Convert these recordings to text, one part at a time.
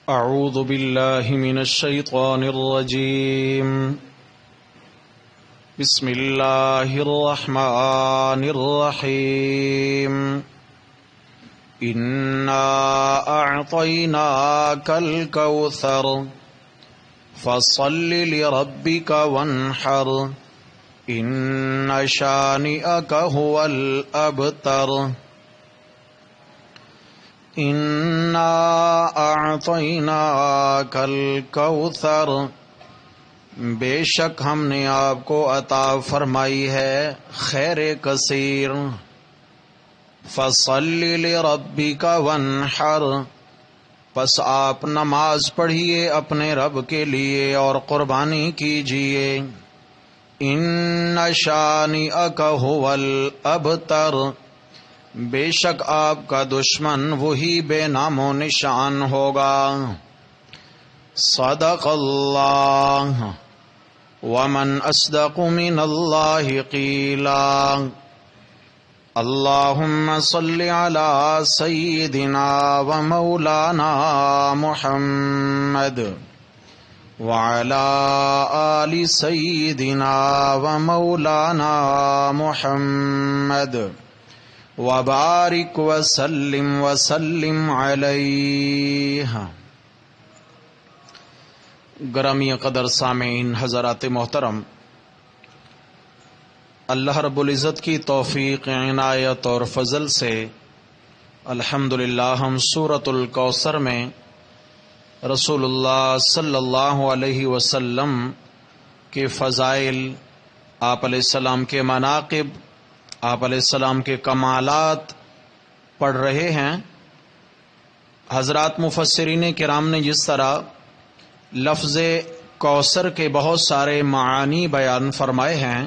اعوذ باللہ من الشیطان الرجیم بسم اللہ الرحمن الرحیم انا اعطیناک الکوثر فصل لربک وانحر ان شانئک هو الابتر انا اعطیناک الکوثر، بے شک ہم نے آپ کو عطا فرمائی ہے خیر کثیر۔ فصل لربک وانحر، پس آپ نماز پڑھیے اپنے رب کے لیے اور قربانی کیجیے۔ ان شانئک هو الابتر، بے شک آپ کا دشمن وہی بے نام و نشان ہوگا۔ صدق اللہ، ومن اصدق من اللہ قیلا۔ اللہم صل علی سیدنا و مولانا محمد وعلی آل سیدنا و مولانا محمد وبارک وسلم علیہ۔ گرامی قدر سامعین حضرات محترم، اللہ رب العزت کی توفیق، عنایت اور فضل سے الحمدللہ ہم سورۃ الکوثر میں رسول اللہ صلی اللہ علیہ وسلم کے فضائل، آپ علیہ السلام کے مناقب، آپ علیہ السلام کے کمالات پڑھ رہے ہیں۔ حضرات مفسرین کرام نے جس طرح لفظ کوثر کے بہت سارے معانی بیان فرمائے ہیں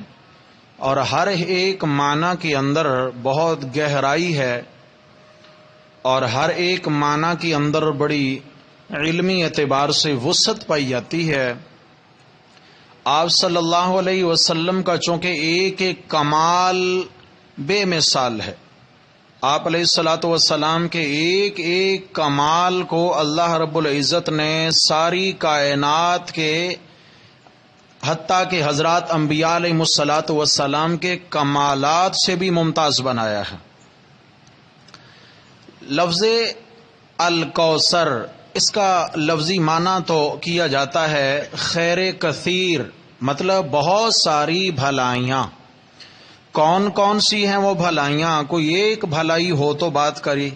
اور ہر ایک معنی کے اندر بہت گہرائی ہے اور ہر ایک معنی کے اندر بڑی علمی اعتبار سے وسعت پائی جاتی ہے۔ آپ صلی اللہ علیہ وسلم کا چونکہ ایک ایک کمال بے مثال ہے، آپ علیہ الصلاۃ والسلام کے ایک ایک کمال کو اللہ رب العزت نے ساری کائنات کے حتیٰ کہ حضرات انبیاء علیہ الصلاۃ والسلام کے کمالات سے بھی ممتاز بنایا ہے۔ لفظ الکوثر، اس کا لفظی معنی تو کیا جاتا ہے خیر کثیر، مطلب بہت ساری بھلائیاں۔ کون کون سی ہیں وہ بھلائیاں؟ کوئی ایک بھلائی ہو تو بات کری،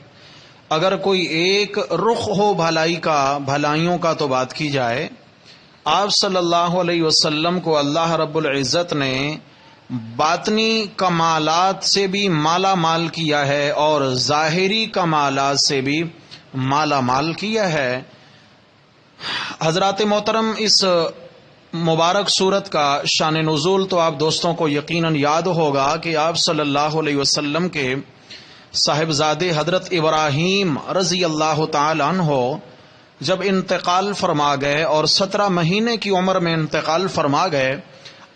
اگر کوئی ایک رخ ہو بھلائی کا، بھلائیوں کا تو بات کی جائے۔ آپ صلی اللہ علیہ وسلم کو اللہ رب العزت نے باطنی کمالات سے بھی مالا مال کیا ہے اور ظاہری کمالات سے بھی مالا مال کیا ہے۔ حضرات محترم، اس مبارک صورت کا شان نزول تو آپ دوستوں کو یقیناً یاد ہوگا کہ آپ صلی اللہ علیہ وسلم کے صاحبزادے حضرت ابراہیم رضی اللہ تعالی عنہ جب انتقال فرما گئے اور 17 مہینے کی عمر میں انتقال فرما گئے،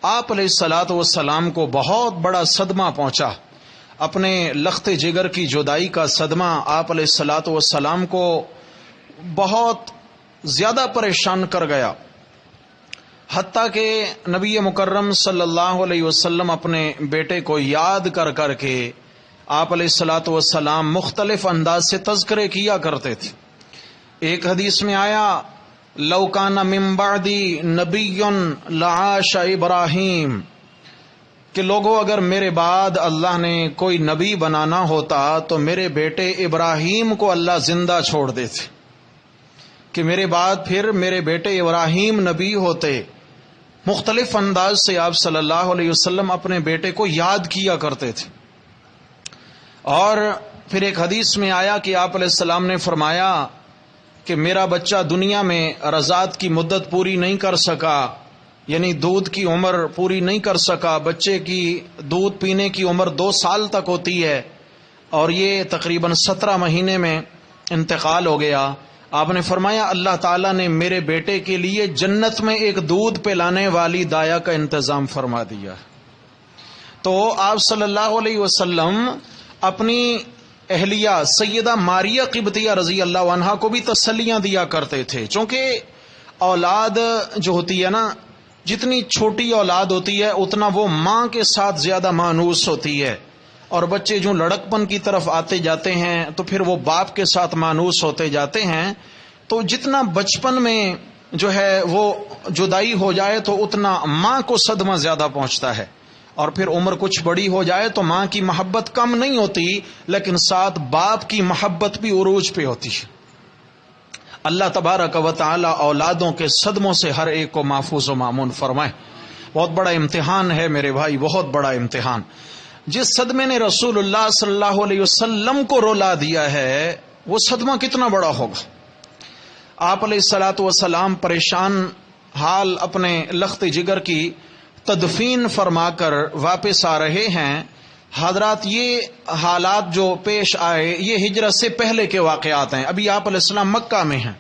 آپ علیہ الصلاۃ والسلام کو بہت بڑا صدمہ پہنچا۔ اپنے لخت جگر کی جدائی کا صدمہ آپ علیہ الصلاۃ والسلام کو بہت زیادہ پریشان کر گیا، حتیٰ کہ نبی مکرم صلی اللہ علیہ وسلم اپنے بیٹے کو یاد کر کر کے آپ علیہ الصلاۃ والسلام مختلف انداز سے تذکرے کیا کرتے تھے۔ ایک حدیث میں آیا، لو کان من بعدی نبی لعاش ابراہیم، کہ لوگوں اگر میرے بعد اللہ نے کوئی نبی بنانا ہوتا تو میرے بیٹے ابراہیم کو اللہ زندہ چھوڑ دیتے، کہ میرے بعد پھر میرے بیٹے ابراہیم نبی ہوتے۔ مختلف انداز سے آپ صلی اللہ علیہ وسلم اپنے بیٹے کو یاد کیا کرتے تھے۔ اور پھر ایک حدیث میں آیا کہ آپ علیہ السلام نے فرمایا کہ میرا بچہ دنیا میں رضاعت کی مدت پوری نہیں کر سکا، یعنی دودھ کی عمر پوری نہیں کر سکا، بچے کی دودھ پینے کی عمر 2 سال تک ہوتی ہے اور یہ تقریباً 17 مہینے میں انتقال ہو گیا۔ آپ نے فرمایا اللہ تعالیٰ نے میرے بیٹے کے لیے جنت میں ایک دودھ پلانے والی دایا کا انتظام فرما دیا۔ تو آپ صلی اللہ علیہ وسلم اپنی اہلیہ سیدہ ماریہ قبطیہ رضی اللہ عنہا کو بھی تسلیاں دیا کرتے تھے، چونکہ اولاد جو ہوتی ہے نا، جتنی چھوٹی اولاد ہوتی ہے اتنا وہ ماں کے ساتھ زیادہ مانوس ہوتی ہے، اور بچے جو لڑکپن کی طرف آتے جاتے ہیں تو پھر وہ باپ کے ساتھ مانوس ہوتے جاتے ہیں. تو جتنا بچپن میں جو ہے وہ جدائی ہو جائے تو اتنا ماں کو صدمہ زیادہ پہنچتا ہے، اور پھر عمر کچھ بڑی ہو جائے تو ماں کی محبت کم نہیں ہوتی، لیکن ساتھ باپ کی محبت بھی عروج پہ ہوتی ہے. اللہ تبارک و تعالی اولادوں کے صدموں سے ہر ایک کو محفوظ و مامون فرمائے. بہت بڑا امتحان ہے میرے بھائی، بہت بڑا امتحان. جس صدمے نے رسول اللہ صلی اللہ علیہ وسلم کو رلا دیا ہے وہ صدمہ کتنا بڑا ہوگا. آپ علیہ الصلوۃ والسلام پریشان حال اپنے لخت جگر کی تدفین فرما کر واپس آ رہے ہیں. حضرات یہ حالات جو پیش آئے یہ ہجرت سے پہلے کے واقعات ہیں. ابھی آپ علیہ السلام مکہ میں ہیں،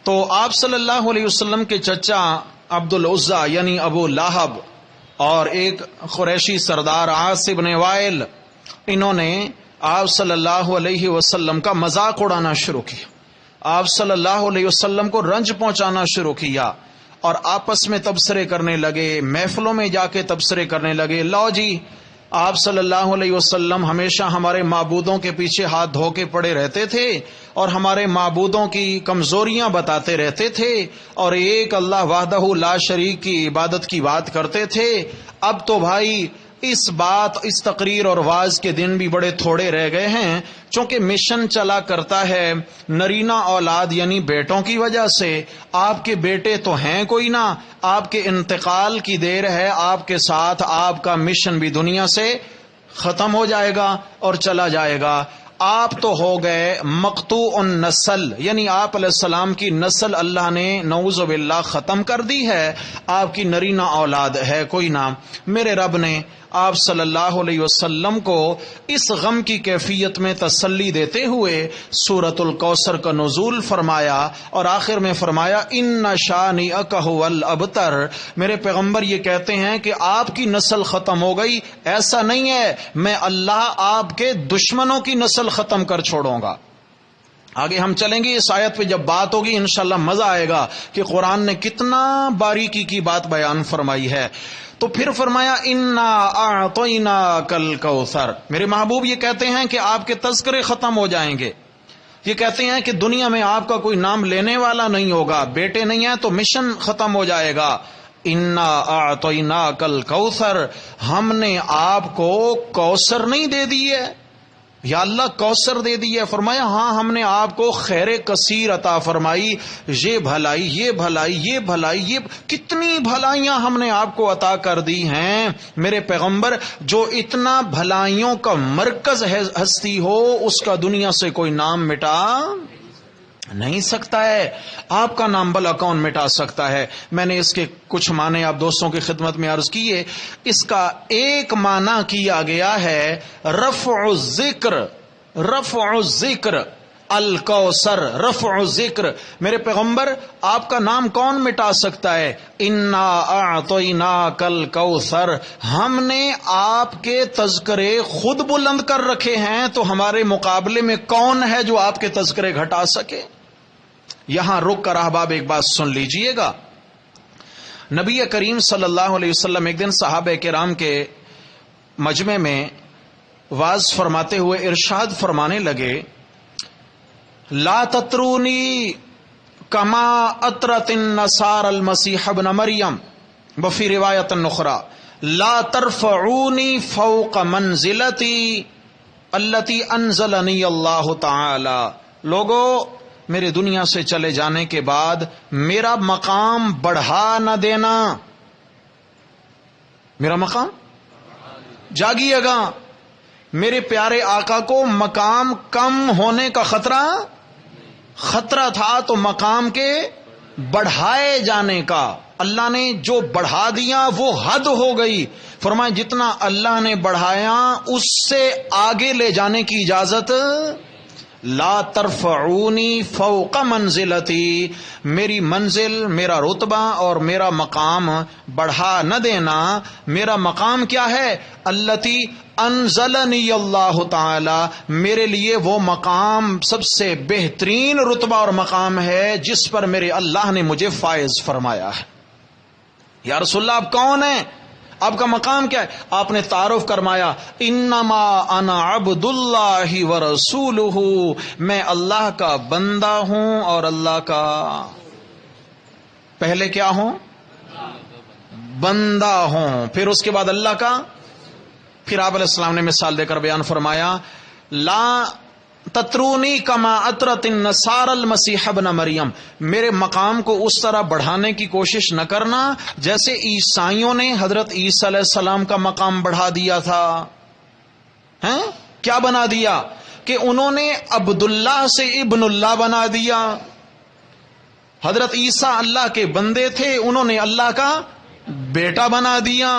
تو آپ صلی اللہ علیہ وسلم کے چچا عبد العزیٰ یعنی ابو لہب اور ایک قریشی سردار عاص بن وائل، انہوں نے آپ صلی اللہ علیہ وسلم کا مذاق اڑانا شروع کیا، آپ صلی اللہ علیہ وسلم کو رنج پہنچانا شروع کیا، اور آپس میں تبصرے کرنے لگے، محفلوں میں جا کے تبصرے کرنے لگے. لو جی، آپ صلی اللہ علیہ وسلم ہمیشہ ہمارے معبودوں کے پیچھے ہاتھ دھو کے پڑے رہتے تھے اور ہمارے معبودوں کی کمزوریاں بتاتے رہتے تھے اور ایک اللہ وحدہ لا شریک کی عبادت کی بات کرتے تھے. اب تو بھائی اس تقریر اور واعظ کے دن بھی بڑے تھوڑے رہ گئے ہیں، چونکہ مشن چلا کرتا ہے نرینہ اولاد یعنی بیٹوں کی وجہ سے. آپ کے بیٹے تو ہیں کوئی نہ، آپ کے انتقال کی دیر ہے، آپ کے ساتھ آپ کا مشن بھی دنیا سے ختم ہو جائے گا اور چلا جائے گا. آپ تو ہو گئے مقطوع النسل، یعنی آپ علیہ السلام کی نسل اللہ نے نعوذ باللہ ختم کر دی ہے، آپ کی نرینہ اولاد ہے کوئی نہ. میرے رب نے آپ صلی اللہ علیہ وسلم کو اس غم کی کیفیت میں تسلی دیتے ہوئے سورۃ الکوثر کا نزول فرمایا اور آخر میں فرمایا ان شانئک ھو الابتر. میرے پیغمبر یہ کہتے ہیں کہ آپ کی نسل ختم ہو گئی، ایسا نہیں ہے، میں اللہ آپ کے دشمنوں کی نسل ختم کر چھوڑوں گا. آگے ہم چلیں گے، اس آیت پہ جب بات ہوگی انشاءاللہ مزہ آئے گا کہ قرآن نے کتنا باریکی کی بات بیان فرمائی ہے. تو پھر فرمایا انا اعطیناک الکوثر. میرے محبوب یہ کہتے ہیں کہ آپ کے تذکرے ختم ہو جائیں گے، یہ کہتے ہیں کہ دنیا میں آپ کا کوئی نام لینے والا نہیں ہوگا، بیٹے نہیں ہیں تو مشن ختم ہو جائے گا. انا اعطیناک الکوثر، ہم نے آپ کو کوثر نہیں دے دی ہے یا اللہ کوثر دے دی ہے؟ فرمایا ہاں، ہم نے آپ کو خیر کثیر عطا فرمائی، یہ بھلائی یہ بھلائی یہ بھلائی، یہ کتنی بھلائیاں ہم نے آپ کو عطا کر دی ہیں. میرے پیغمبر، جو اتنا بھلائیوں کا مرکز ہستی ہو اس کا دنیا سے کوئی نام مٹا نہیں سکتا ہے. آپ کا نام بھلا کون مٹا سکتا ہے؟ میں نے اس کے کچھ معنی آپ دوستوں کی خدمت میں عرض کیے. اس کا ایک معنی کیا گیا ہے رفع الذکر، رفع الذکر الکوثر، رفع الذکر. میرے پیغمبر، آپ کا نام کون مٹا سکتا ہے؟ انا اعطیناک الکوثر، ہم نے آپ کے تذکرے خود بلند کر رکھے ہیں، تو ہمارے مقابلے میں کون ہے جو آپ کے تذکرے گھٹا سکے؟ یہاں رک کر احباب ایک بات سن لیجئے گا. نبی کریم صلی اللہ علیہ وسلم ایک دن صحابہ کرام کے مجمع میں واعظ فرماتے ہوئے ارشاد فرمانے لگے لا تطرونی کما اطرت النصارى المسیح ابن مریم، وفی روایت اخری لا ترفعونی فوق منزلتی التی انزلنی اللہ تعالی. لوگو، میرے دنیا سے چلے جانے کے بعد میرا مقام بڑھا نہ دینا، میرا مقام جاگیے گا. میرے پیارے آقا کو مقام کم ہونے کا خطرہ تھا، تو مقام کے بڑھائے جانے کا. اللہ نے جو بڑھا دیا وہ حد ہو گئی. فرمایا جتنا اللہ نے بڑھایا اس سے آگے لے جانے کی اجازت لا ترفعونی فوق منزلتی، میری منزل، میرا رتبہ اور میرا مقام بڑھا نہ دینا۔ میرا مقام کیا ہے؟ التی انزلنی اللہ تعالی، میرے لیے وہ مقام سب سے بہترین رتبہ اور مقام ہے جس پر میرے اللہ نے مجھے فائز فرمایا ہے۔ یا رسول اللہ آپ کون ہیں؟ آپ کا مقام کیا ہے؟ آپ نے تعارف کرمایا، انما انا عبد اللہ ورسولہ، میں اللہ کا بندہ ہوں اور اللہ کا پہلے کیا ہوں؟ بندہ ہوں، پھر اس کے بعد اللہ کا۔ پھر آپ علیہ السلام نے مثال دے کر بیان فرمایا، لا تترونی کما اطرت النصارى المسیح ابن مریم، میرے مقام کو اس طرح بڑھانے کی کوشش نہ کرنا جیسے عیسائیوں نے حضرت عیسیٰ علیہ السلام کا مقام بڑھا دیا تھا۔ ہیں کیا بنا دیا؟ کہ انہوں نے عبداللہ سے ابن اللہ بنا دیا۔ حضرت عیسیٰ اللہ کے بندے تھے، انہوں نے اللہ کا بیٹا بنا دیا۔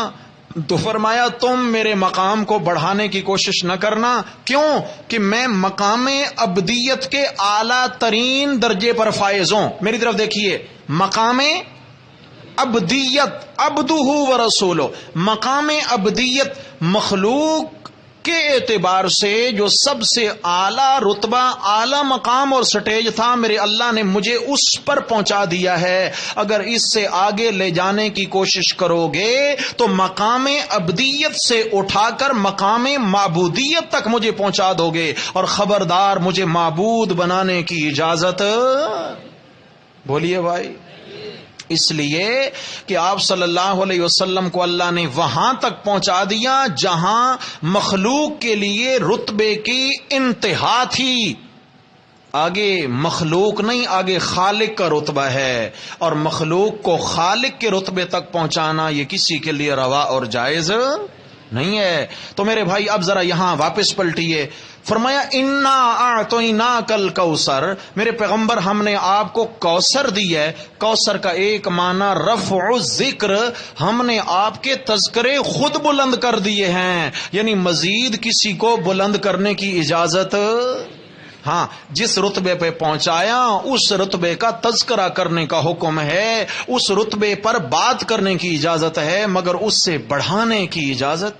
تو فرمایا تم میرے مقام کو بڑھانے کی کوشش نہ کرنا، کیوں کہ میں مقام عبدیت کے اعلیٰ ترین درجے پر فائز ہوں۔ میری طرف دیکھیے، مقام عبدیت، عبدہ ورسولہ، مقام عبدیت مخلوق کے اعتبار سے جو سب سے اعلیٰ رتبہ، اعلیٰ مقام اور سٹیج تھا، میرے اللہ نے مجھے اس پر پہنچا دیا ہے۔ اگر اس سے آگے لے جانے کی کوشش کرو گے تو مقام عبدیت سے اٹھا کر مقام معبودیت تک مجھے پہنچا دو گے، اور خبردار مجھے معبود بنانے کی اجازت۔ بولیے بھائی۔ اس لیے کہ آپ صلی اللہ علیہ وسلم کو اللہ نے وہاں تک پہنچا دیا جہاں مخلوق کے لیے رتبے کی انتہا تھی۔ آگے مخلوق نہیں، آگے خالق کا رتبہ ہے، اور مخلوق کو خالق کے رتبے تک پہنچانا یہ کسی کے لیے روا اور جائز نہیں ہے۔ تو میرے بھائی اب ذرا یہاں واپس پلٹیے، فرمایا انا اعطیناک الکوثر، میرے پیغمبر ہم نے آپ کو کوثر دی ہے۔ کوثر کا ایک معنی رفع الذکر، ہم نے آپ کے تذکرے خود بلند کر دیے ہیں، یعنی مزید کسی کو بلند کرنے کی اجازت۔ ہاں، جس رتبے پہ پہنچایا اس رتبے کا تذکرہ کرنے کا حکم ہے، اس رتبے پر بات کرنے کی اجازت ہے، مگر اس سے بڑھانے کی اجازت۔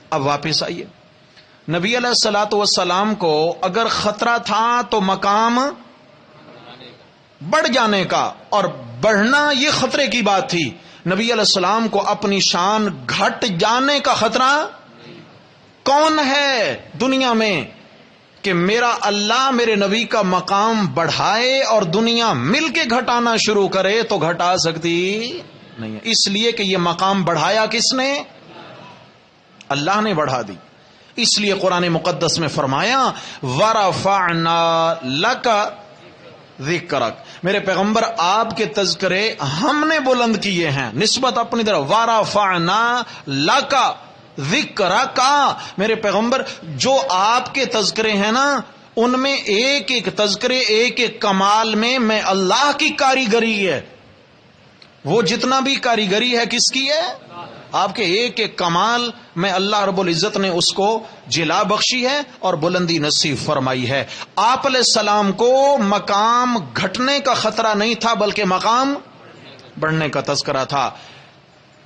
اب واپس آئیے، نبی علیہ الصلوۃ والسلام کو اگر خطرہ تھا تو مقام بڑھ جانے کا، اور بڑھنا یہ خطرے کی بات تھی۔ نبی علیہ السلام کو اپنی شان گھٹ جانے کا خطرہ کون ہے دنیا میں کہ میرا اللہ میرے نبی کا مقام بڑھائے اور دنیا مل کے گھٹانا شروع کرے تو گھٹا سکتی نہیں ہے۔ اس لیے کہ یہ مقام بڑھایا کس نے؟ اللہ نے بڑھا دی۔ اس لیے قرآن مقدس میں فرمایا وَرَفَعْنَا لَكَ ذِكْرَكَ، میرے پیغمبر آپ کے تذکرے ہم نے بلند کیے ہیں، نسبت اپنی طرف۔ وَرَفَعْنَا لَكَ ذِكْرَكَ، میرے پیغمبر جو آپ کے تذکرے ہیں نا، ان میں ایک ایک تذکرے، ایک ایک کمال میں اللہ کی کاریگری ہے۔ وہ جتنا بھی کاریگری ہے کس کی ہے؟ آپ کے ایک ایک کمال میں اللہ رب العزت نے اس کو جلا بخشی ہے اور بلندی نصیب فرمائی ہے۔ آپ علیہ السلام کو مقام گھٹنے کا خطرہ نہیں تھا بلکہ مقام بڑھنے کا تذکرہ تھا۔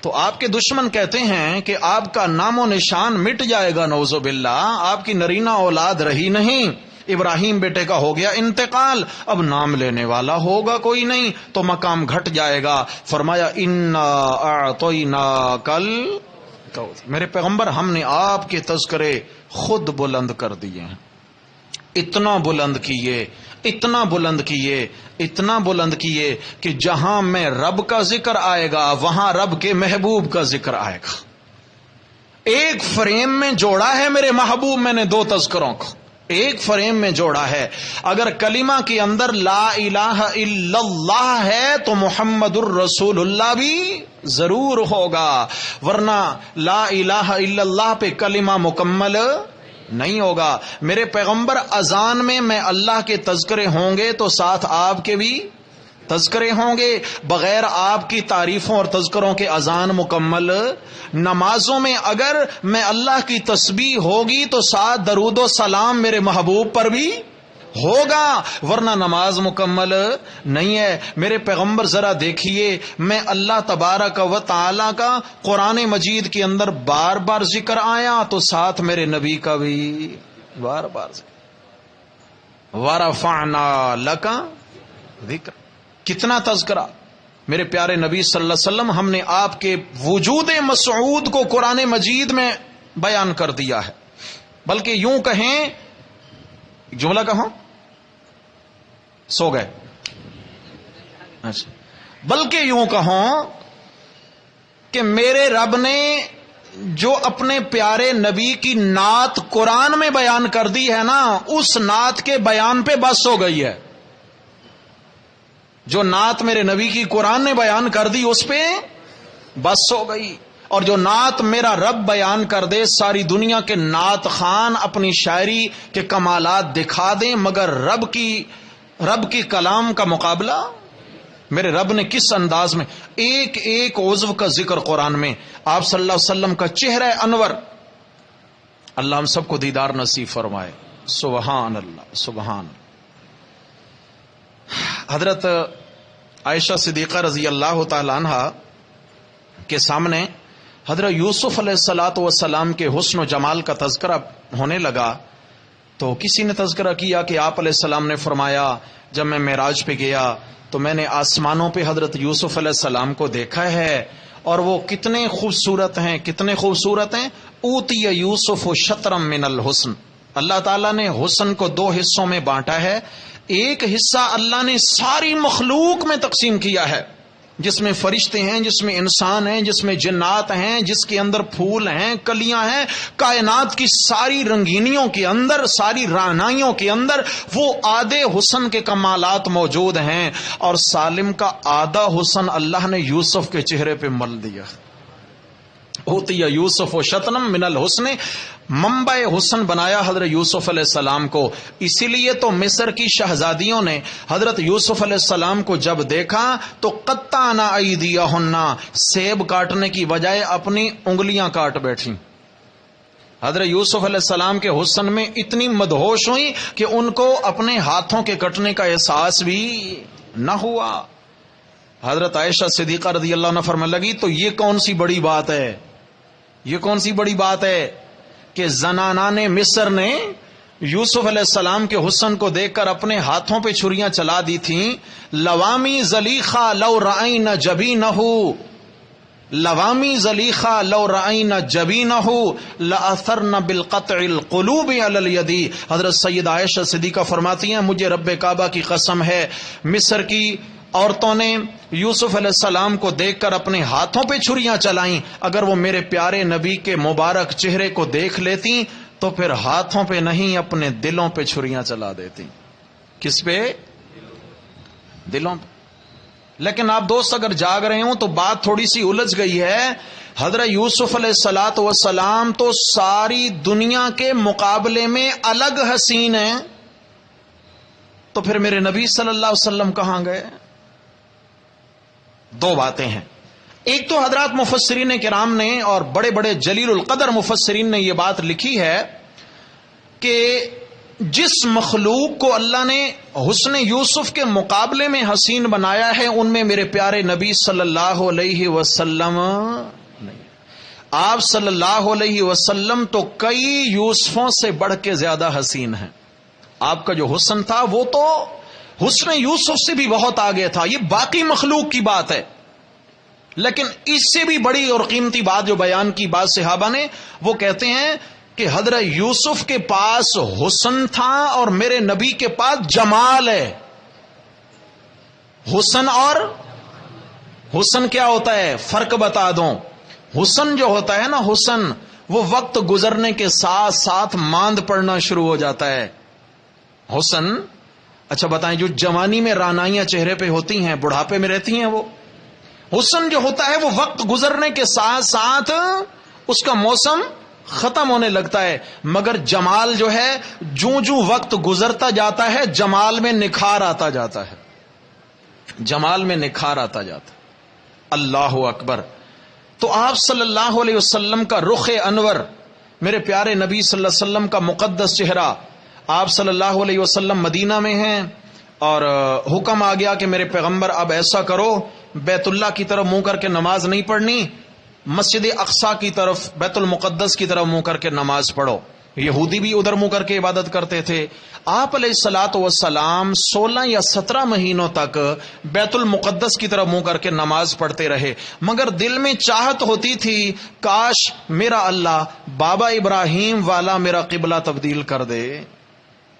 تو آپ کے دشمن کہتے ہیں کہ آپ کا نام و نشان مٹ جائے گا، نعوذ باللہ، آپ کی نرینہ اولاد رہی نہیں، ابراہیم بیٹے کا ہو گیا انتقال، اب نام لینے والا ہوگا کوئی نہیں، تو مقام گھٹ جائے گا۔ فرمایا انا اعطیناک الکوثر، میرے پیغمبر ہم نے آپ کے تذکرے خود بلند کر دیے ہیں، اتنا بلند کیے، اتنا بلند کیے، اتنا بلند کیے کہ جہاں میں رب کا ذکر آئے گا وہاں رب کے محبوب کا ذکر آئے گا۔ ایک فریم میں جوڑا ہے میرے محبوب، میں نے دو تذکروں کو ایک فریم میں جوڑا ہے۔ اگر کلمہ کے اندر لا الہ الا اللہ ہے تو محمد الرسول اللہ بھی ضرور ہوگا، ورنہ لا الہ الا اللہ پہ کلمہ مکمل نہیں ہوگا۔ میرے پیغمبر اذان میں اللہ کے تذکرے ہوں گے تو ساتھ آپ کے بھی تذکرے ہوں گے، بغیر آپ کی تعریفوں اور تذکروں کے اذان مکمل۔ نمازوں میں اگر میں اللہ کی تسبیح ہوگی تو ساتھ درود و سلام میرے محبوب پر بھی ہوگا ورنہ نماز مکمل نہیں ہے۔ میرے پیغمبر ذرا دیکھیے، میں اللہ تبارک و تعالی کا قرآن مجید کے اندر بار بار ذکر آیا تو ساتھ میرے نبی کا بھی بار بار ذکر۔ وَرَفَعْنَا لَكَ ذکر، کتنا تذکرہ میرے پیارے نبی صلی اللہ علیہ وسلم، ہم نے آپ کے وجود مسعود کو قرآن مجید میں بیان کر دیا ہے۔ بلکہ یوں کہیں، جملہ کہوں، سو گئے، اچھا، بلکہ یوں کہوں کہ میرے رب نے جو اپنے پیارے نبی کی نعت قرآن میں بیان کر دی ہے نا، اس نعت کے بیان پہ بس ہو گئی ہے۔ جو نعت میرے نبی کی قرآن نے بیان کر دی اس پہ بس ہو گئی۔ اور جو نعت میرا رب بیان کر دے، ساری دنیا کے نعت خان اپنی شاعری کے کمالات دکھا دیں، مگر رب کی کلام کا مقابلہ میرے رب نے کس انداز میں، ایک ایک عضو کا ذکر قرآن میں، آپ صلی اللہ علیہ وسلم کا چہرہ انور، اللہ ہم سب کو دیدار نصیب فرمائے۔ سبحان اللہ، سبحان اللہ۔ حضرت عائشہ صدیقہ رضی اللہ تعالی عنہ کے سامنے حضرت یوسف علیہ الصلوۃ والسلام کے حسن و جمال کا تذکرہ ہونے لگا تو کسی نے تذکرہ کیا کہ آپ علیہ السلام نے فرمایا، جب میں معراج پہ گیا تو میں نے آسمانوں پہ حضرت یوسف علیہ السلام کو دیکھا ہے، اور وہ کتنے خوبصورت ہیں، کتنے خوبصورت ہیں۔ اوتی یوسف شطرم من الحسن، اللہ تعالیٰ نے حسن کو دو حصوں میں بانٹا ہے۔ ایک حصہ اللہ نے ساری مخلوق میں تقسیم کیا ہے، جس میں فرشتے ہیں، جس میں انسان ہیں، جس میں جنات ہیں، جس کے اندر پھول ہیں، کلیاں ہیں، کائنات کی ساری رنگینیوں کے اندر، ساری رعنائیوں کے اندر وہ آدھے حسن کے کمالات موجود ہیں، اور سالم کا آدھا حسن اللہ نے یوسف کے چہرے پہ مل دیا۔ ہوتی یوسف و شطرم من الحسن، منبع حسن بنایا حضرت یوسف علیہ السلام کو۔ اسی لیے تو مصر کی شہزادیوں نے حضرت یوسف علیہ السلام کو جب دیکھا تو قطعنا ایدیہن، سیب کاٹنے کی بجائے اپنی انگلیاں کاٹ بیٹھی۔ حضرت یوسف علیہ السلام کے حسن میں اتنی مدہوش ہوئی کہ ان کو اپنے ہاتھوں کے کٹنے کا احساس بھی نہ ہوا۔ حضرت عائشہ صدیقہ رضی اللہ عنہ فرمانے لگی، تو یہ کون سی بڑی بات ہے، یہ کون سی بڑی بات ہے کہ زنانان مصر نے یوسف علیہ السلام کے حسن کو دیکھ کر اپنے ہاتھوں پہ چھریاں چلا دی تھیں۔ لوامی زلیخا لو رأین جبینہ، لوامی زلیخا لو رأین جبینہ لأثرن بالقطع القلوب علی الید۔ حضرت سید عائشہ صدیقہ فرماتی ہیں، مجھے رب کعبہ کی قسم ہے، مصر کی عورتوں نے یوسف علیہ السلام کو دیکھ کر اپنے ہاتھوں پہ چھریاں چلائیں، اگر وہ میرے پیارے نبی کے مبارک چہرے کو دیکھ لیتی تو پھر ہاتھوں پہ نہیں اپنے دلوں پہ چھریاں چلا دیتی۔ کس پہ؟ دلوں پہ۔ لیکن آپ دوست اگر جاگ رہے ہوں تو بات تھوڑی سی الجھ گئی ہے۔ حضرت یوسف علیہ الصلوۃ والسلام تو ساری دنیا کے مقابلے میں الگ حسین ہیں، تو پھر میرے نبی صلی اللہ علیہ وسلم کہاں گئے؟ دو باتیں ہیں۔ ایک تو حضرات مفسرین کرام نے اور بڑے بڑے جلیل القدر مفسرین نے یہ بات لکھی ہے کہ جس مخلوق کو اللہ نے حسن یوسف کے مقابلے میں حسین بنایا ہے ان میں میرے پیارے نبی صلی اللہ علیہ وسلم نہیں۔ آپ صلی اللہ علیہ وسلم تو کئی یوسفوں سے بڑھ کے زیادہ حسین ہیں۔ آپ کا جو حسن تھا وہ تو حسن یوسف سے بھی بہت آگے تھا، یہ باقی مخلوق کی بات ہے۔ لیکن اس سے بھی بڑی اور قیمتی بات جو بیان کی بات صحابہ نے، وہ کہتے ہیں کہ حضرت یوسف کے پاس حسن تھا اور میرے نبی کے پاس جمال ہے۔ حسن اور حسن کیا ہوتا ہے، فرق بتا دوں۔ حسن جو ہوتا ہے نا، حسن وہ وقت گزرنے کے ساتھ ساتھ ماند پڑنا شروع ہو جاتا ہے۔ حسن، اچھا بتائیں، جو جوانی میں رعنائیاں چہرے پہ ہوتی ہیں بڑھاپے میں رہتی ہیں، وہ حسن جو ہوتا ہے وہ وقت گزرنے کے ساتھ ساتھ اس کا موسم ختم ہونے لگتا ہے، مگر جمال جو ہے جوں جوں وقت گزرتا جاتا ہے جمال میں نکھار آتا جاتا ہے، جمال میں نکھار آتا جاتا ہے۔ اللہ اکبر۔ تو آپ صلی اللہ علیہ وسلم کا رخ انور، میرے پیارے نبی صلی اللہ علیہ وسلم کا مقدس چہرہ، آپ صلی اللہ علیہ وسلم مدینہ میں ہیں اور حکم آ گیا کہ میرے پیغمبر اب ایسا کرو، بیت اللہ کی طرف منہ کر کے نماز نہیں پڑھنی، مسجد اقصی کی طرف، بیت المقدس کی طرف منہ کر کے نماز پڑھو۔ یہودی بھی ادھر منہ کر کے عبادت کرتے تھے۔ آپ علیہ الصلوۃ والسلام 16 یا 17 مہینوں تک بیت المقدس کی طرف منہ کر کے نماز پڑھتے رہے، مگر دل میں چاہت ہوتی تھی کاش میرا اللہ بابا ابراہیم والا میرا قبلہ تبدیل کر دے۔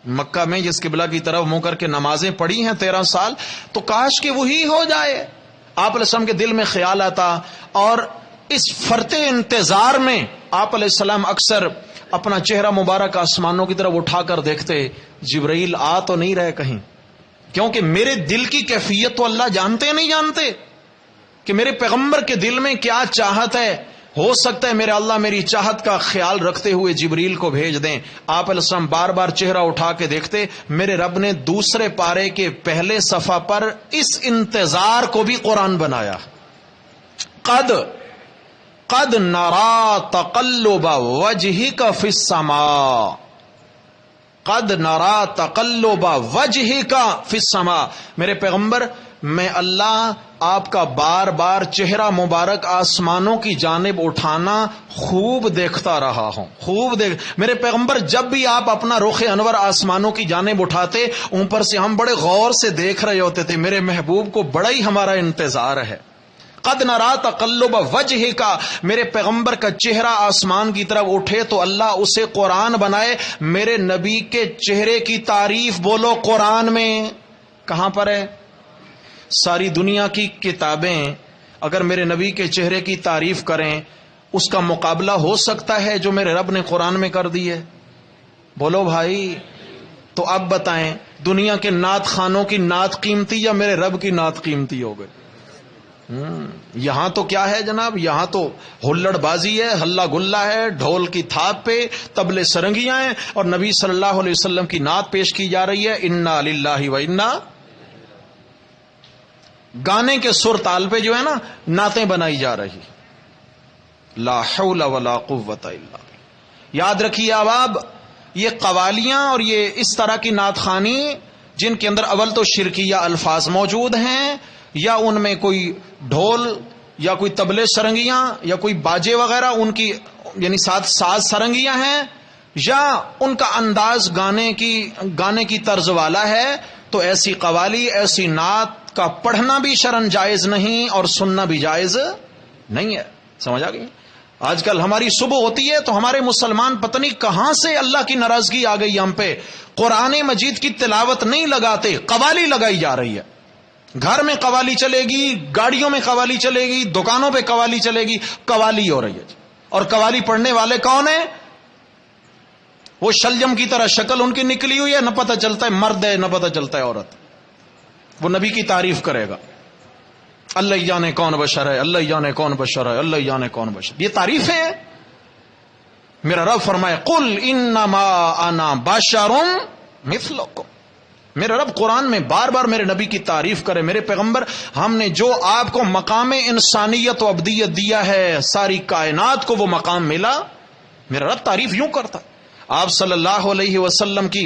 مکہ میں جس قبلہ کی طرف منہ کر کے نمازیں پڑھی ہیں 13 سال، تو کاش کہ وہی ہو جائے۔ آپ علیہ السلام کے دل میں خیال آتا، اور اس فرتے انتظار میں آپ علیہ السلام اکثر اپنا چہرہ مبارک آسمانوں کی طرف اٹھا کر دیکھتے، جبرائیل آ تو نہیں رہے کہیں، کیونکہ میرے دل کی کیفیت تو اللہ جانتے نہیں جانتے کہ میرے پیغمبر کے دل میں کیا چاہت ہے۔ ہو سکتا ہے میرے اللہ میری چاہت کا خیال رکھتے ہوئے جبریل کو بھیج دیں۔ آپ علیہ السلام بار بار چہرہ اٹھا کے دیکھتے، میرے رب نے دوسرے پارے کے پہلے صفحہ پر اس انتظار کو بھی قرآن بنایا۔ قد نرا تقلب وجهك في السماء، قد نرا تقلب وجهك في السماء، میرے پیغمبر میں اللہ آپ کا بار بار چہرہ مبارک آسمانوں کی جانب اٹھانا خوب دیکھتا رہا ہوں، خوب میرے پیغمبر جب بھی آپ اپنا رخ انور آسمانوں کی جانب اٹھاتے، اوپر سے ہم بڑے غور سے دیکھ رہے ہوتے تھے، میرے محبوب کو بڑا ہی ہمارا انتظار ہے۔ قد نرا تقلب وجهك، میرے پیغمبر کا چہرہ آسمان کی طرف اٹھے تو اللہ اسے قرآن بنائے۔ میرے نبی کے چہرے کی تعریف بولو قرآن میں کہاں پر ہے؟ ساری دنیا کی کتابیں اگر میرے نبی کے چہرے کی تعریف کریں، اس کا مقابلہ ہو سکتا ہے جو میرے رب نے قرآن میں کر دی ہے؟ بولو بھائی۔ تو اب بتائیں، دنیا کے نعت خانوں کی نعت قیمتی یا میرے رب کی نعت قیمتی ہو گئی؟ یہاں تو کیا ہے جناب، یہاں تو ہلڑ بازی ہے، ہلا گلا ہے، ڈھول کی تھاپ پہ تبلے سرنگیاں ہیں، اور نبی صلی اللہ علیہ وسلم کی نعت پیش کی جا رہی ہے، انا للہ و انا، گانے کے سر تال پہ جو ہے نا نعتیں بنائی جا رہی، لا حول ولا قوت الا باللہ۔ یاد رکھیے احباب، یہ قوالیاں اور یہ اس طرح کی نعت خوانی جن کے اندر اول تو شرکیہ الفاظ موجود ہیں، یا ان میں کوئی ڈھول یا کوئی تبلے سرنگیاں یا کوئی باجے وغیرہ ان کی یعنی ساز سرنگیاں ہیں، یا ان کا انداز گانے کی طرز والا ہے، تو ایسی قوالی ایسی نعت کا پڑھنا بھی شرعاً جائز نہیں اور سننا بھی جائز نہیں ہے۔ سمجھ آ گئی؟ آج کل ہماری صبح ہوتی ہے تو ہمارے مسلمان پتہ نہیں کہاں سے اللہ کی ناراضگی آ گئی ہم پہ، قرآن مجید کی تلاوت نہیں لگاتے، قوالی لگائی جا رہی ہے۔ گھر میں قوالی چلے گی، گاڑیوں میں قوالی چلے گی، دکانوں پہ قوالی چلے گی، قوالی ہو رہی ہے۔ اور قوالی پڑھنے والے کون ہیں؟ وہ شلجم کی طرح شکل ان کی نکلی ہوئی ہے، نہ پتہ چلتا ہے مرد ہے نہ پتہ چلتا ہے عورت۔ وہ نبی کی تعریف کرے گا، اللہ جانے کون بشر ہے، اللہ جانے کون بشر ہے، اللہ جانے کون بشر، یہ تعریفیں ہیں۔ میرا رب فرمائے قل انما انا بشر مثلکم، میرا رب قرآن میں بار بار میرے نبی کی تعریف کرے، میرے پیغمبر ہم نے جو آپ کو مقام انسانیت و عبدیت دیا ہے، ساری کائنات کو وہ مقام ملا، میرا رب تعریف یوں کرتا۔ آپ صلی اللہ علیہ وسلم کی،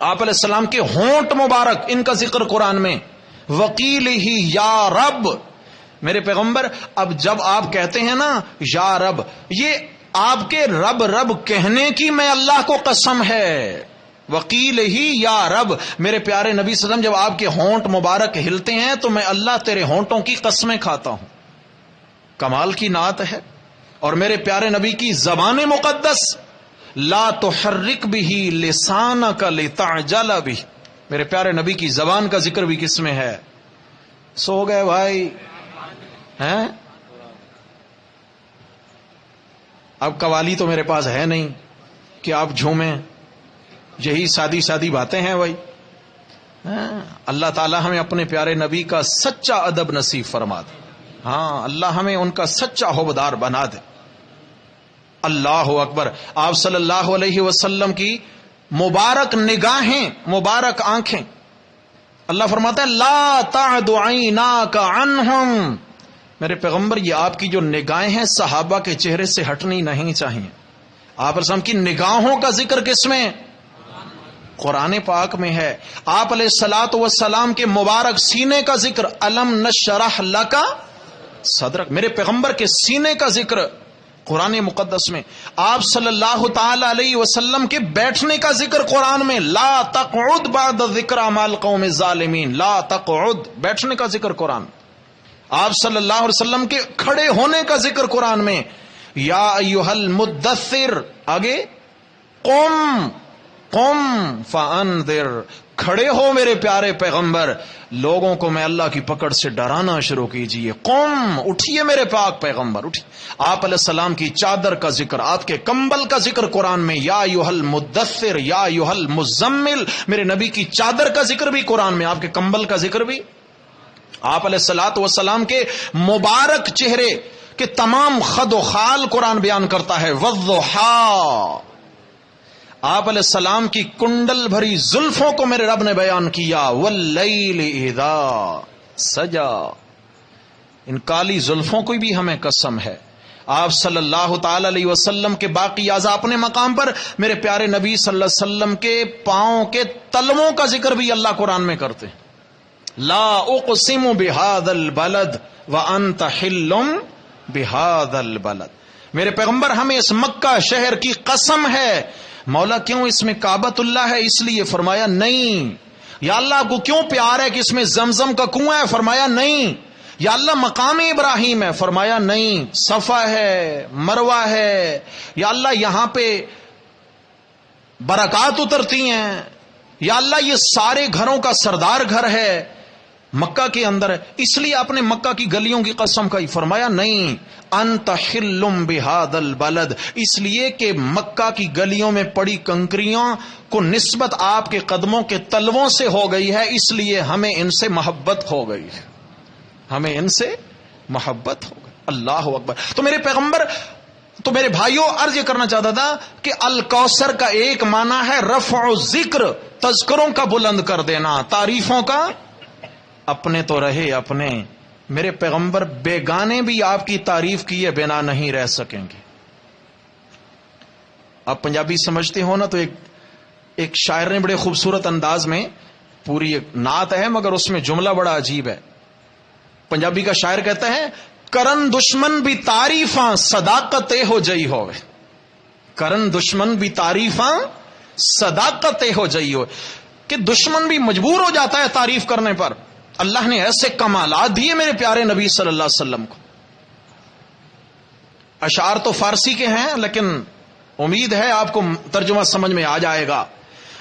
آپ علیہ السلام کے ہونٹ مبارک ان کا ذکر قرآن میں، وکیل ہی یا رب، میرے پیغمبر اب جب آپ کہتے ہیں نا یا رب، یہ آپ کے رب رب کہنے کی میں اللہ کو قسم ہے، وکیل ہی یا رب، میرے پیارے نبی صلی اللہ علیہ وسلم جب آپ کے ہونٹ مبارک ہلتے ہیں تو میں اللہ تیرے ہونٹوں کی قسمیں کھاتا ہوں۔ کمال کی نعت ہے۔ اور میرے پیارے نبی کی زبان مقدس، لا تحرک به لسانک لتعجل به، میرے پیارے نبی کی زبان کا ذکر بھی کس میں ہے؟ سو گئے بھائی ہیں؟ اب قوالی تو میرے پاس ہے نہیں کہ آپ جھومیں، یہی سادی سادی باتیں ہیں بھائی۔ اللہ تعالی ہمیں اپنے پیارے نبی کا سچا ادب نصیب فرما دے، ہاں اللہ ہمیں ان کا سچا حوبدار بنا دے۔ اللہ اکبر۔ آپ صلی اللہ علیہ وسلم کی مبارک نگاہیں، مبارک آنکھیں، اللہ فرماتا ہے لا تعد عیناک عنہم، میرے پیغمبر یہ آپ کی جو نگاہیں ہیں صحابہ کے چہرے سے ہٹنی نہیں چاہیے۔ آپ السلام کی نگاہوں کا ذکر کس میں؟ قرآن پاک میں ہے. آپ علیہ الصلوۃ والسلام کے مبارک سینے کا ذکر الم نشرح لک صدرک، میرے پیغمبر کے سینے کا ذکر قرآن مقدس میں. آپ صلی اللہ تعالی علیہ وسلم کے بیٹھنے کا ذکر قرآن میں، لا تقعد بعد ذکر مع القوم الظالمین، لا تقعد، بیٹھنے کا ذکر قرآن. آپ صلی اللہ علیہ وسلم کے کھڑے ہونے کا ذکر قرآن میں، یا ایھا المدثر، آگے قم قم فانذر، کھڑے ہو میرے پیارے پیغمبر، لوگوں کو میں اللہ کی پکڑ سے ڈرانا شروع کیجئے. قم، اٹھیے میرے پاک پیغمبر، اٹھیے. آپ علیہ السلام کی چادر کا ذکر، آپ کے کمبل کا ذکر قرآن میں، یا ایھا المدثر یا ایھا المزمل، میرے نبی کی چادر کا ذکر بھی قرآن میں، آپ کے کمبل کا ذکر بھی. آپ علیہ الصلوۃ والسلام کے مبارک چہرے کے تمام خد و خال قرآن بیان کرتا ہے. والضحیٰ، آپ علیہ السلام کی کنڈل بھری زلفوں کو میرے رب نے بیان کیا. واللیل اذا سجا، ان کالی زلفوں کی بھی ہمیں قسم ہے. آپ صلی اللہ تعالی علیہ وسلم کے باقی اعضاء اپنے مقام پر، میرے پیارے نبی صلی اللہ علیہ وسلم کے پاؤں کے تلووں کا ذکر بھی اللہ قرآن میں کرتے. لا اقسم بہذا البلد وانت حل بہذا البلد، میرے پیغمبر ہمیں اس مکہ شہر کی قسم ہے. مولا کیوں اس میں کعبۃ اللہ ہے؟ اس لیے فرمایا نہیں. یا اللہ آپ کو کیوں پیار ہے کہ اس میں زمزم کا کنواں ہے؟ فرمایا نہیں. یا اللہ مقام ابراہیم ہے؟ فرمایا نہیں. صفا ہے، مروہ ہے. یا اللہ یہاں پہ برکات اترتی ہیں. یا اللہ یہ سارے گھروں کا سردار گھر ہے، مکہ کے اندر ہے، اس لیے آپ نے مکہ کی گلیوں کی قسم کھائی. فرمایا نہیں. انت حل بہذا البلد، اس لیے کہ مکہ کی گلیوں میں پڑی کنکریوں کو نسبت آپ کے قدموں کے تلووں سے ہو گئی ہے، اس لیے ہمیں ان سے محبت ہو گئی ہے، ہمیں ان سے محبت ہو گئی. اللہ اکبر. تو میرے پیغمبر، تو میرے بھائیوں عرض یہ کرنا چاہتا تھا کہ الکوثر کا ایک معنی ہے رفع ذکر، تذکروں کا بلند کر دینا، تعریفوں کا. اپنے تو رہے اپنے، میرے پیغمبر بیگانے بھی آپ کی تعریف کیے بنا نہیں رہ سکیں گے. آپ پنجابی سمجھتے ہو نا، تو ایک شاعر نے بڑے خوبصورت انداز میں، پوری ایک نعت ہے مگر اس میں جملہ بڑا عجیب ہے. پنجابی کا شاعر کہتا ہے، کرن دشمن بھی تعریفاں صداقت ہو جئی ہوئے. کرن دشمن بھی تعریفاں صداقت ہو جئی ہو، کہ دشمن بھی مجبور ہو جاتا ہے تعریف کرنے پر. اللہ نے ایسے کمالات دیے میرے پیارے نبی صلی اللہ علیہ وسلم کو. اشعار تو فارسی کے ہیں لیکن امید ہے آپ کو ترجمہ سمجھ میں آ جائے گا.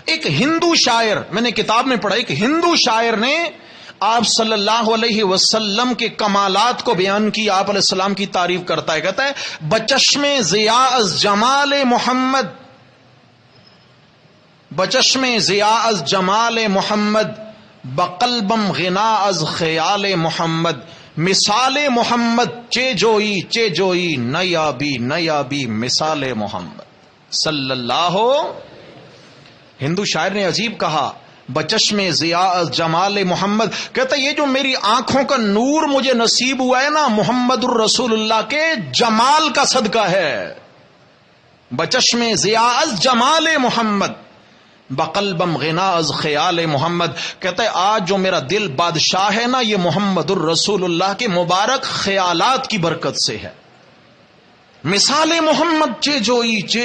ایک ہندو شاعر، میں نے کتاب میں پڑھا، ایک ہندو شاعر نے آپ صلی اللہ علیہ وسلم کے کمالات کو بیان کی. آپ علیہ السلام کی تعریف کرتا ہے، کہتا ہے، بچشم ضیاء از جمال محمد، بچشم ضیاء از جمال محمد، بقلبم غنا از خیال محمد، مثال محمد چے جوئی نیابی نیابی مثال محمد صلی اللہ. ہندو شاعر نے عجیب کہا، بچشم ضیاء از جمال محمد، کہتا ہے یہ جو میری آنکھوں کا نور مجھے نصیب ہوا ہے نا، محمد الرسول اللہ کے جمال کا صدقہ ہے. بچشم ضیاء از جمال محمد، بقلبم غنا از خیال محمد، کہتا ہے آج جو میرا دل بادشاہ ہے نا، یہ محمد الرسول اللہ کے مبارک خیالات کی برکت سے ہے. مثال محمد چے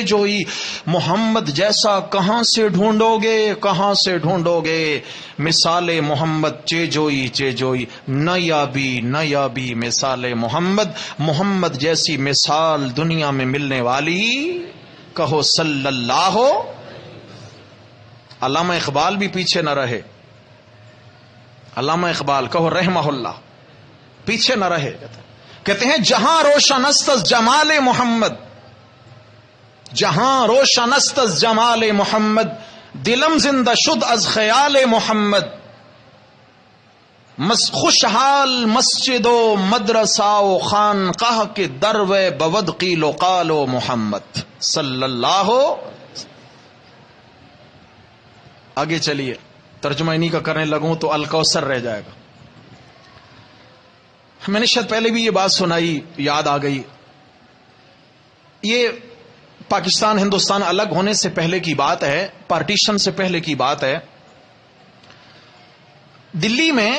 جوئی، محمد جیسا کہاں سے ڈھونڈو گے، کہاں سے ڈھونڈو گے. مثال محمد چے جوئی، نیابی مثال محمد، محمد جیسی مثال دنیا میں ملنے والی کہو صلی اللہ. علامہ اقبال بھی پیچھے نہ رہے، علامہ اقبال کہو رحمہ اللہ، پیچھے نہ رہے. کہتے ہیں جہاں روشن است از جمال محمد، جہاں روشن است از جمال محمد، دلم زندہ شد از خیال محمد. خوشحال مسجد و مدرسہ و خانقاہ کے درو بود قیل و قال و محمد صلی اللہ. آگے چلیے، ترجمہ انہی کا کرنے لگوں تو الکوثر رہ جائے گا. میں نے شاید پہلے بھی یہ بات سنائی، یاد آ گئی. یہ پاکستان ہندوستان الگ ہونے سے پہلے کی بات ہے، پارٹیشن سے پہلے کی بات ہے، دلی میں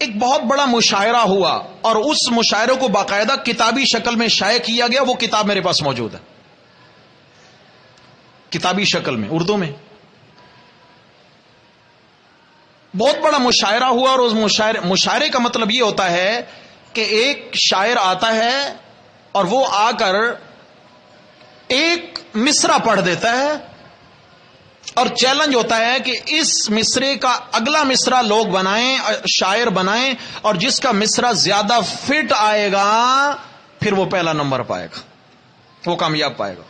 ایک بہت بڑا مشاعرہ ہوا اور اس مشاعرے کو باقاعدہ کتابی شکل میں شائع کیا گیا. وہ کتاب میرے پاس موجود ہے کتابی شکل میں، اردو میں. بہت بڑا مشاعرہ ہوا اور اس مشاعرے کا مطلب یہ ہوتا ہے کہ ایک شاعر آتا ہے اور وہ آ کر ایک مصرع پڑھ دیتا ہے اور چیلنج ہوتا ہے کہ اس مصرے کا اگلا مصرع لوگ بنائیں، شاعر بنائیں، اور جس کا مصرع زیادہ فٹ آئے گا پھر وہ پہلا نمبر پائے گا، وہ کامیاب پائے گا.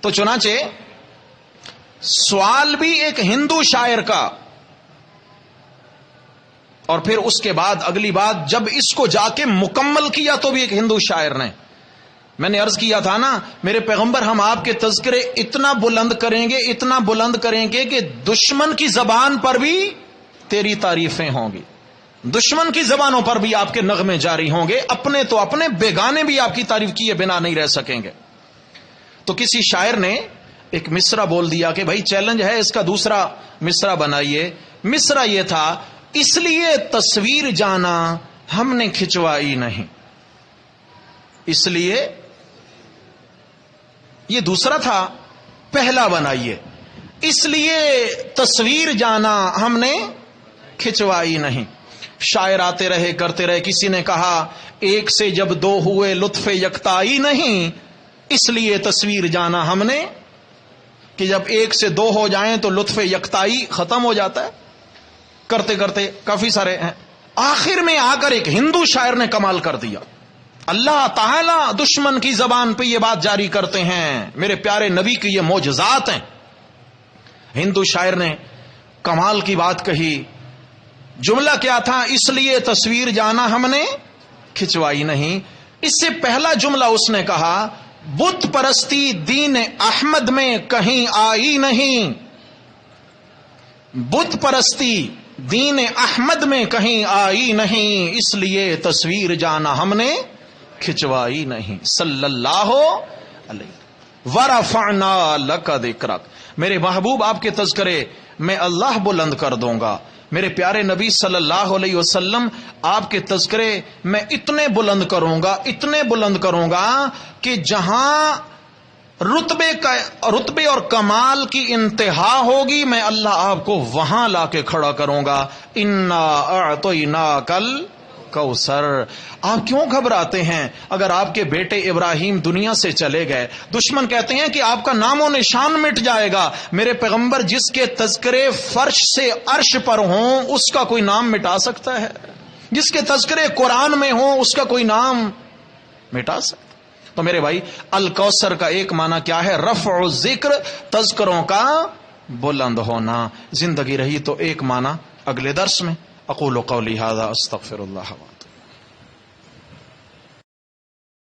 تو چنانچہ سوال بھی ایک ہندو شاعر کا، اور پھر اس کے بعد اگلی بات جب اس کو جا کے مکمل کیا تو بھی ایک ہندو شاعر نے. میں نے عرض کیا تھا نا، میرے پیغمبر ہم آپ کے تذکرے اتنا بلند کریں گے، اتنا بلند کریں گے کہ دشمن کی زبان پر بھی تیری تعریفیں ہوں گی، دشمن کی زبانوں پر بھی آپ کے نغمے جاری ہوں گے، اپنے تو اپنے، بیگانے بھی آپ کی تعریف کیے بنا نہیں رہ سکیں گے. تو کسی شاعر نے ایک مصرع بول دیا کہ بھائی چیلنج ہے، اس کا دوسرا مصرع بنائیے. مصرع یہ تھا، اس لیے تصویر جانا ہم نے کھنچوائی نہیں. اس لیے یہ دوسرا تھا، پہلا بنائیے. اس لیے تصویر جانا ہم نے کھنچوائی نہیں. شاعر آتے رہے، کرتے رہے. کسی نے کہا ایک سے جب دو ہوئے لطف یکتائی نہیں، اس لیے تصویر جانا ہم نے، کہ جب ایک سے دو ہو جائیں تو لطف یکتائی ختم ہو جاتا ہے. کرتے کرتے کافی سارے ہیں. آخر میں آ کر ایک ہندو شاعر نے کمال کر دیا. اللہ تعالی دشمن کی زبان پہ یہ بات جاری کرتے ہیں، میرے پیارے نبی کی یہ معجزات ہیں. ہندو شاعر نے کمال کی بات کہی. جملہ کیا تھا؟ اس لیے تصویر جانا ہم نے کھنچوائی نہیں. اس سے پہلا جملہ اس نے کہا، بت پرستی دین احمد میں کہیں آئی نہیں. بت پرستی دین احمد میں کہیں آئی نہیں، اس لیے تصویر جانا ہم نے کھنچوائی نہیں. صلی اللہ علیہ ورفعنا لک ذکرک. میرے محبوب آپ کے تذکرے میں اللہ بلند کر دوں گا. میرے پیارے نبی صلی اللہ علیہ وسلم آپ کے تذکرے میں اتنے بلند کروں گا، اتنے بلند کروں گا کہ جہاں رتبے اور کمال کی انتہا ہوگی، میں اللہ آپ کو وہاں لا کے کھڑا کروں گا. انا اعطیناکل کوثر. آپ کیوں گھبراتے ہیں؟ اگر آپ کے بیٹے ابراہیم دنیا سے چلے گئے، دشمن کہتے ہیں کہ آپ کا نام و نشان مٹ جائے گا. میرے پیغمبر جس کے تذکرے فرش سے عرش پر ہوں اس کا کوئی نام مٹا سکتا ہے؟ جس کے تذکرے قرآن میں ہوں اس کا کوئی نام مٹا سکتا؟ تو میرے بھائی، الکوثر کا ایک معنی کیا ہے؟ رفع الذکر، تذکروں کا بلند ہونا. زندگی رہی تو ایک معنی اگلے درس میں. اقول قولی ھذا استغفر اللہ.